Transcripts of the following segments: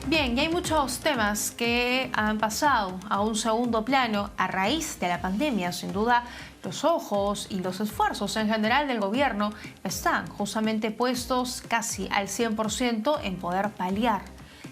Bien, y hay muchos temas que han pasado a un segundo plano a raíz de la pandemia. Sin duda, los ojos y los esfuerzos en general del gobierno están justamente puestos casi al 100% en poder paliar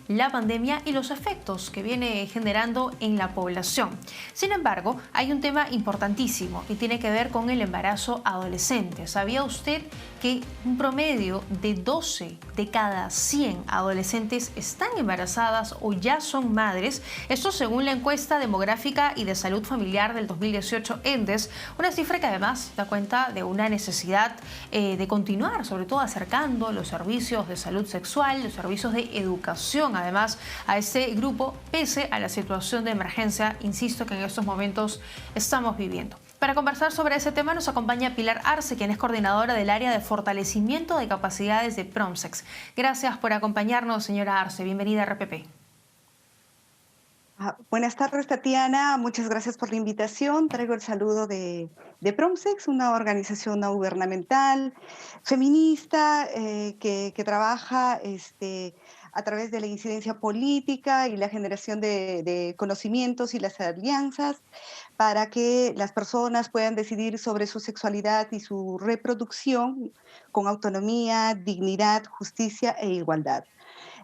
la pandemia y los efectos que viene generando en la población. Sin embargo, hay un tema importantísimo y tiene que ver con el embarazo adolescente. ¿Sabía usted que un promedio de 12 de cada 100 adolescentes están embarazadas o ya son madres? Esto según la encuesta demográfica y de salud familiar del 2018 ENDES, una cifra que además da cuenta de una necesidad de continuar, sobre todo acercando los servicios de salud sexual, los servicios de educación, además, a este grupo, pese a la situación de emergencia, insisto, que en estos momentos estamos viviendo. Para conversar sobre ese tema nos acompaña Pilar Arce, quien es coordinadora del área de fortalecimiento de capacidades de Promsex. Gracias por acompañarnos, señora Arce. Bienvenida a RPP. Buenas tardes, Tatiana. Muchas gracias por la invitación. Traigo el saludo de Promsex, una organización no gubernamental, feminista, que trabaja a través de la incidencia política y la generación de conocimientos y las alianzas para que las personas puedan decidir sobre su sexualidad y su reproducción con autonomía, dignidad, justicia e igualdad.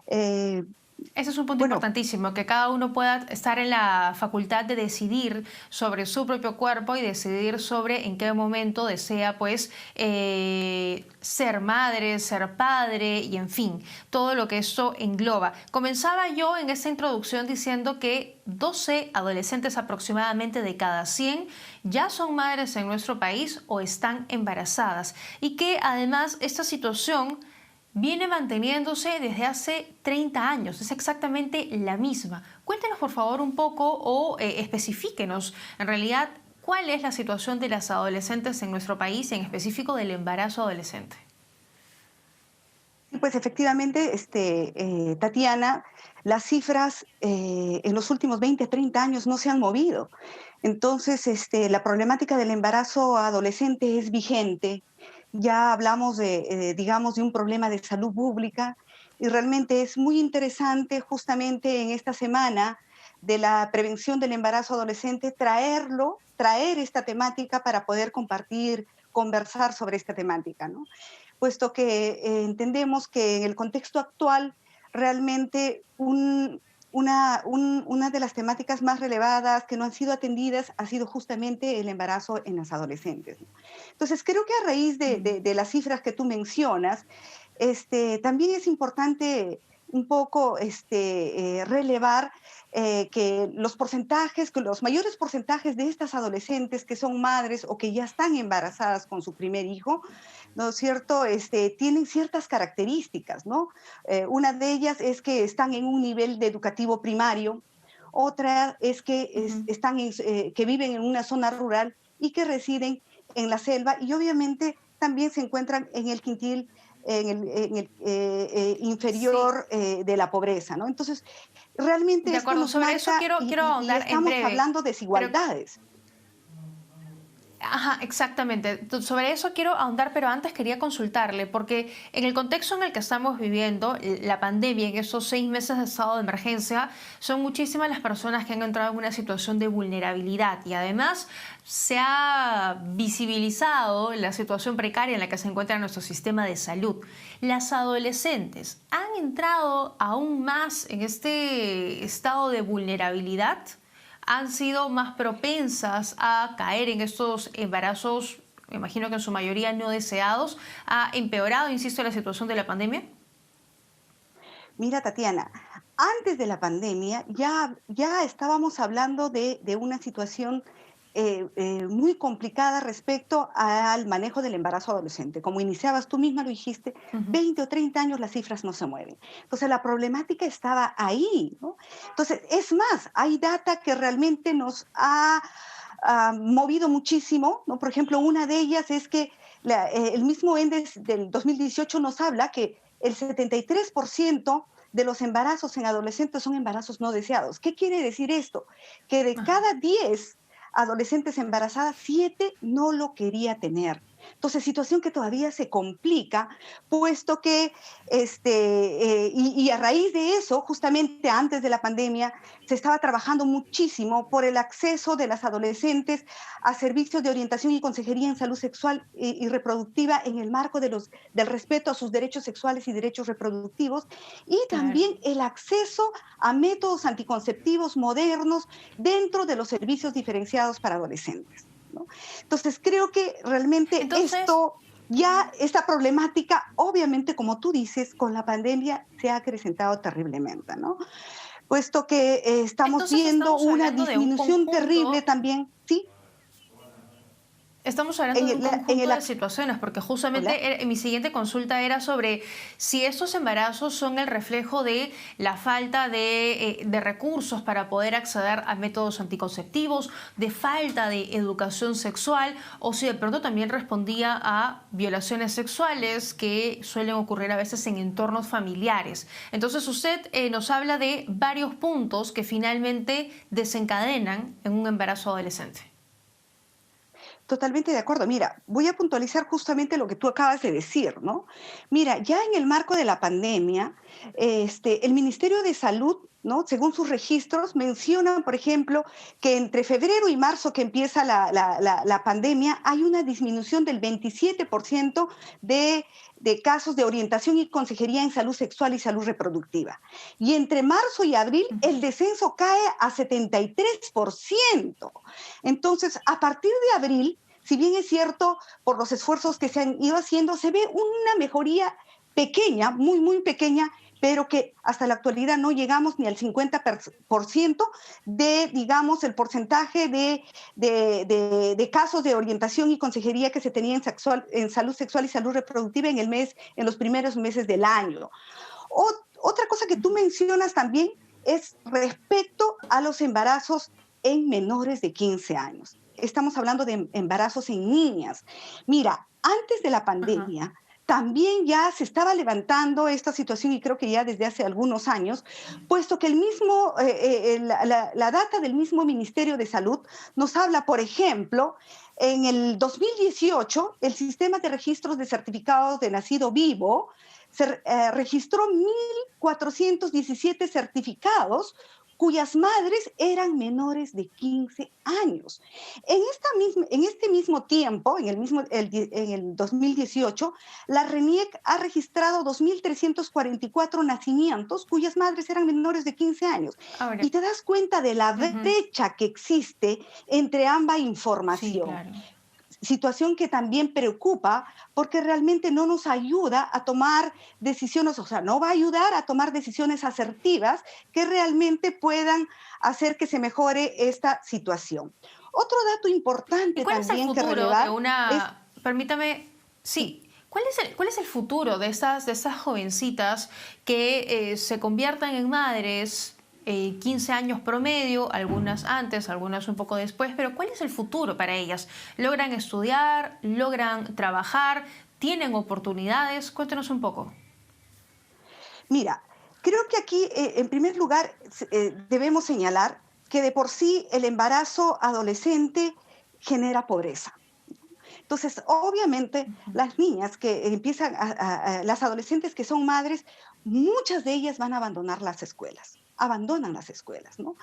Eh, Ese es un punto bueno, importantísimo, que cada uno pueda estar en la facultad de decidir sobre su propio cuerpo y decidir sobre en qué momento desea, pues, ser madre, ser padre y, en fin, todo lo que esto engloba. Comenzaba yo en esta introducción diciendo que 12 adolescentes aproximadamente de cada 100 ya son madres en nuestro país o están embarazadas y que, además, esta situación viene manteniéndose desde hace 30 años, es exactamente la misma. Cuéntenos por favor un poco o especifíquenos en realidad cuál es la situación de las adolescentes en nuestro país, en específico del embarazo adolescente. y pues efectivamente, Tatiana, las cifras en los últimos 20, 30 años no se han movido. Entonces, la problemática del embarazo adolescente es vigente. Ya hablamos digamos, de un problema de salud pública y realmente es muy interesante justamente en esta semana de la prevención del embarazo adolescente traer esta temática para poder compartir, conversar sobre esta temática, ¿no? Puesto que entendemos que en el contexto actual realmente una de las temáticas más relevadas que no han sido atendidas ha sido justamente el embarazo en las adolescentes, ¿no? Entonces, creo que a raíz de las cifras que tú mencionas, también es importante un poco relevar que los porcentajes, que los mayores porcentajes de estas adolescentes que son madres o que ya están embarazadas con su primer hijo, ¿no es cierto? Tienen ciertas características, ¿no? Una de ellas es que están en un nivel de educativo primario, otra es que, que viven en una zona rural y que residen en la selva y obviamente también se encuentran en el quintil, en el Sí, inferior de la pobreza, ¿no? Entonces, realmente de esto acuerdo. nos Sobre eso marca quiero y ahondar en estamos breve, hablando de pero desigualdades. ajá, exactamente. Sobre eso quiero ahondar, pero antes quería consultarle, porque en el contexto en el que estamos viviendo, la pandemia, en estos 6 meses de estado de emergencia, son muchísimas las personas que han entrado en una situación de vulnerabilidad y además se ha visibilizado la situación precaria en la que se encuentra nuestro sistema de salud. Las adolescentes han entrado aún más en este estado de vulnerabilidad, han sido más propensas a caer en estos embarazos, me imagino que en su mayoría no deseados. ¿Ha empeorado, insisto, la situación de la pandemia? Mira, Tatiana, antes de la pandemia ya estábamos hablando de una situación muy complicada respecto al manejo del embarazo adolescente. Como iniciabas, tú misma lo dijiste, Ujú. 20 o 30 años las cifras no se mueven. Entonces la problemática estaba ahí, ¿no? Entonces, es más, hay data que realmente nos ha movido muchísimo, ¿no? Por ejemplo, una de ellas es que el mismo ENDES del 2018 nos habla que el 73% de los embarazos en adolescentes son embarazos no deseados. ¿Qué quiere decir esto? Que de Ajá. cada 10 adolescentes embarazadas, 7 no lo quería tener. Entonces, situación que todavía se complica, puesto que, y a raíz de eso, justamente antes de la pandemia, se estaba trabajando muchísimo por el acceso de las adolescentes a servicios de orientación y consejería en salud sexual y reproductiva en el marco del respeto a sus derechos sexuales y derechos reproductivos, y Claro. también el acceso a métodos anticonceptivos modernos dentro de los servicios diferenciados para adolescentes, ¿no? Entonces, creo que realmente Entonces, esta problemática, obviamente, como tú dices, con la pandemia se ha acrecentado terriblemente, ¿no? Puesto que estamos entonces viendo estamos una hablando de un disminución terrible conjunto. también, ¿sí? Estamos hablando de un En conjunto el de situaciones, porque hola. justamente mi siguiente consulta era sobre si estos embarazos son el reflejo de la falta de recursos para poder acceder a métodos anticonceptivos, de falta de educación sexual, o si de pronto también respondía a violaciones sexuales que suelen ocurrir a veces en entornos familiares. Entonces usted nos habla de varios puntos que finalmente desencadenan en un embarazo adolescente. Totalmente de acuerdo. Mira, voy a puntualizar justamente lo que tú acabas de decir, ¿no? Mira, ya en el marco de la pandemia, el Ministerio de Salud, ¿no? Según sus registros, mencionan, por ejemplo, que entre febrero y marzo que empieza la pandemia, hay una disminución del 27% de casos de orientación y consejería en salud sexual y salud reproductiva. Y entre marzo y abril, el descenso cae a 73%. Entonces, a partir de abril, si bien es cierto, por los esfuerzos que se han ido haciendo, se ve una mejoría pequeña, muy, muy pequeña, pero que hasta la actualidad no llegamos ni al 50% de, digamos, el porcentaje de casos de orientación y consejería que se tenía en salud sexual y salud reproductiva en los primeros meses del año. Otra cosa que tú mencionas también es respecto a los embarazos en menores de 15 años. Estamos hablando de embarazos en niñas. Mira, antes de la Ajá. pandemia, también ya se estaba levantando esta situación y creo que ya desde hace algunos años, puesto que la data del mismo Ministerio de Salud nos habla, por ejemplo, en el 2018, el sistema de registros de certificados de nacido vivo registró 1.417 certificados cuyas madres eran menores de 15 años. En este mismo tiempo, en el 2018, la RENIEC ha registrado 2.344 nacimientos cuyas madres eran menores de 15 años. Ahora, Y te das cuenta de la ujú, brecha que existe entre ambas sí, información, claro. situación que también preocupa porque realmente no nos ayuda a tomar decisiones, o sea, no va a ayudar a tomar decisiones asertivas que realmente puedan hacer que se mejore esta situación. Otro dato ¿Y importante cuál es el también que futuro de relevar es, una, permítame, sí, sí, cuál es el futuro de estas jovencitas que se conviertan en madres, 15 años promedio, algunas antes, algunas un poco después, pero cuál es el futuro para ellas? ¿Logran estudiar? ¿Logran trabajar? ¿Tienen oportunidades? Cuéntanos un poco. mira, creo que aquí, en primer lugar, debemos señalar que de por sí el embarazo adolescente genera pobreza. Entonces, obviamente, las niñas que empiezan, las adolescentes que son madres, muchas de ellas van a abandonar las escuelas, abandonan las escuelas, ¿no?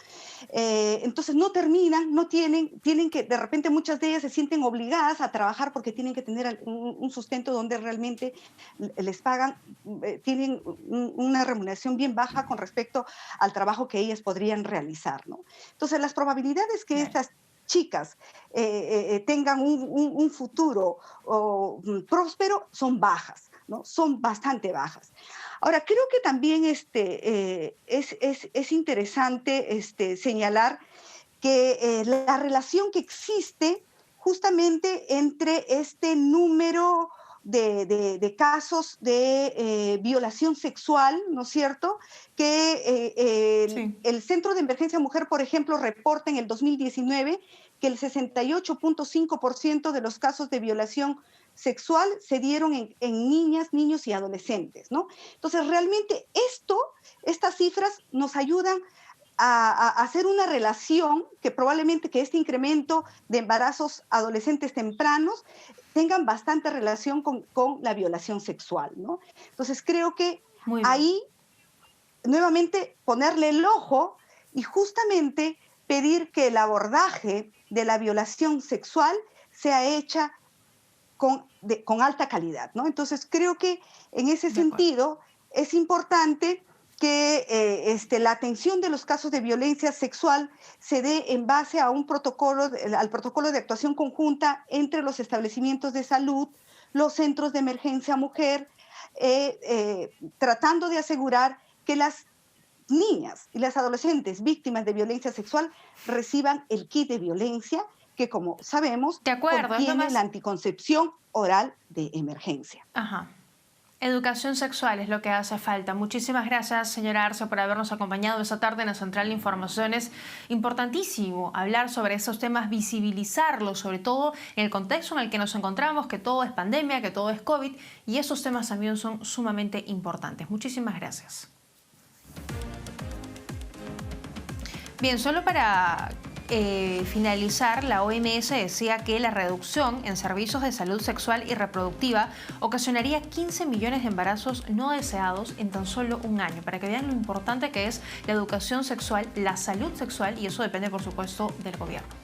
Entonces no terminan, no tienen que, de repente muchas de ellas se sienten obligadas a trabajar porque tienen que tener un sustento donde realmente les pagan, tienen una remuneración bien baja con respecto al trabajo que ellas podrían realizar, ¿no? Entonces las probabilidades que Claro. estas chicas tengan un futuro próspero son bajas, ¿no? Son bastante bajas. Ahora, creo que también es interesante señalar que la relación que existe justamente entre este número de casos de violación sexual, ¿no es cierto? Que Sí. el Centro de Emergencia Mujer, por ejemplo, reporta en el 2019 que el 68.5% de los casos de violación sexual se dieron en niñas, niños y adolescentes, ¿no? Entonces, realmente estas cifras nos ayudan a hacer una relación que probablemente que este incremento de embarazos adolescentes tempranos tengan bastante relación con la violación sexual, ¿no? Entonces creo que Muy bien. ahí nuevamente ponerle el ojo y justamente pedir que el abordaje de la violación sexual sea hecha con alta calidad, ¿no? Entonces creo que en ese De acuerdo. sentido es importante que la atención de los casos de violencia sexual se dé en base a un protocolo, al protocolo de actuación conjunta entre los establecimientos de salud, los centros de emergencia mujer, tratando de asegurar que las niñas y las adolescentes víctimas de violencia sexual reciban el kit de violencia que, como sabemos, De acuerdo, es lo contiene la más... anticoncepción oral de emergencia. Ajá. Educación sexual es lo que hace falta. Muchísimas gracias, señora Arce, por habernos acompañado esta tarde en la Central de Información. Es importantísimo hablar sobre esos temas, visibilizarlos, sobre todo en el contexto en el que nos encontramos, que todo es pandemia, que todo es COVID, y esos temas también son sumamente importantes. Muchísimas gracias. Bien, solo para finalizar, la OMS decía que la reducción en servicios de salud sexual y reproductiva ocasionaría 15 millones de embarazos no deseados en tan solo un año, para que vean lo importante que es la educación sexual, la salud sexual, y eso depende, por supuesto, del gobierno.